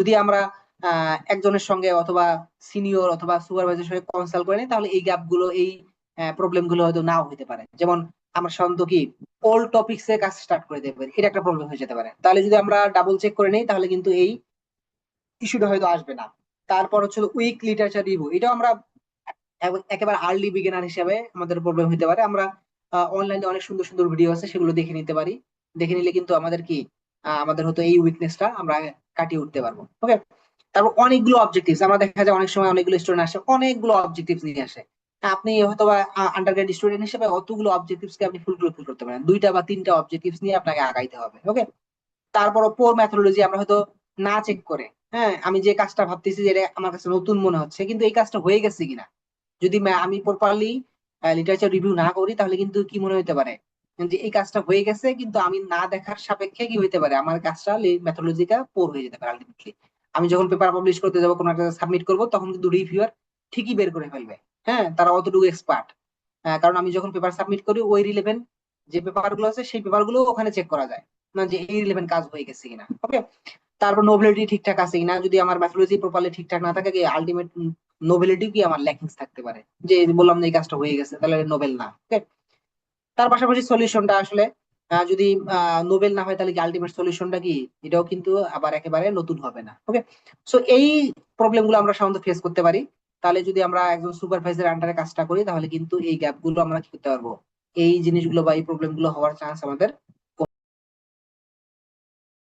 যদি আমরা একজনের সঙ্গে অথবা সিনিয়র অথবা সুপারভাইজারের সঙ্গে কনসাল্ট করে নিই, তাহলে এই গ্যাপ গুলো, এই প্রবলেম গুলো হয়তো নাও হতে পারে। যেমন আমরা সাধারণত কি ওল্ড টপিকস এ কাজ স্টার্ট করে দিতে পারি, এটা একটা প্রবলেম হয়ে যেতে পারে। তাহলে যদি আমরা ডাবল চেক করে নিই তাহলে কিন্তু এই ইস্যুটা হয়তো আসবে না। তারপর হচ্ছে উইক লিটারেচার রিভিউ, এটাও আমরা একেবারে আর্লি বিগিনার হিসেবে আমাদের প্রবলেম হতে পারে। আমরা অনলাইনে অনেক সুন্দর সুন্দর ভিডিও আছে, সেগুলো দেখে নিতে পারি। দেখে নিলে কিন্তু আমাদের কি আমাদের হয়তো এই উইকনেসটা আমরা কাটিয়ে উঠতে পারবো। ওকে। তারপর অনেকগুলো অবজেক্টিভস, আমরা দেখা যায় অনেক সময় অনেকগুলো স্টুডেন্ট আসে, অনেকগুলো অবজেক্টিভস নিয়ে আসে। আপনি হয়তো বা আন্ডারগ্রেড স্টুডেন্ট হিসেবে অতগুলো অবজেক্টিভস কে আপনি ফুলফিল করতে পারেন, দুইটা বা তিনটা অবজেক্টিভস নিয়ে আপনাকে আগাইতে হবে। ওকে। তারপর পোর মেথোডোলজি আমরা হয়তো না চেক করে, হ্যাঁ, আমি যে কাজটা ভাবতেছি যে এটা আমার কাছে নতুন মনে হচ্ছে, কিন্তু এই কাজটা হয়ে গেছে কিনা যদি আমি প্রপারলি লিটারেচার রিভিউ না করি, তাহলে কিন্তু কি মনে হতে পারে যে এই কাজটা হয়ে গেছে, কিন্তু আমি না দেখার সাপেক্ষে কি হইতে পারে আমার কাজটা মেথোলজিটা পোর হয়ে যেতে পারে আলটিমেটলি। আমি যখন পেপার পাবলিশ করতে যাবো, কোনো একটা সাবমিট করবো, তখন কিন্তু রিভিউয়ার ঠিকই বের করে ফেলবে। হ্যাঁ, তারা অতটুকু এক্সপার্ট। কারণ আমি যখন পেপার সাবমিট করি, ওই রিলেভেন্ট যে পেপার গুলো আছে সেই পেপার গুলো ওখানে চেক করা যায় না যে এই রিলেভেন্ট কাজ হয়ে গেছে কিনা। ওকে। তারপর নোবেলিটি ঠিকঠাক আছে কিনা, যদি আমার মেথোলজি প্রপারলি ঠিকঠাক না থাকে, কি আলটিমেট নোবেলিটি কি আমার ল্যাকিংস থাকতে পারে, যে বললাম যে এই কাজটা হয়ে গেছে, তাহলে নোবেল না। ওকে। তার পাশাপাশি সলিউশনটা আসলে যদি নোবেল না হয়, তাহলে কি আলটিমেট সলিউশনটা কি, এটাও কিন্তু আবার একেবারে নতুন হবে না। ওকে। সো এই প্রবলেম গুলো আমরা সাধারণত ফেস করতে পারি। তাহলে যদি আমরা একজন সুপারভাইজার আন্ডারে কাজটা করি, তাহলে কিন্তু এই গ্যাপ গুলো আমরা কি করতে পারবো, এই জিনিসগুলো বা এই প্রবলেম গুলো হওয়ার চান্স আমাদের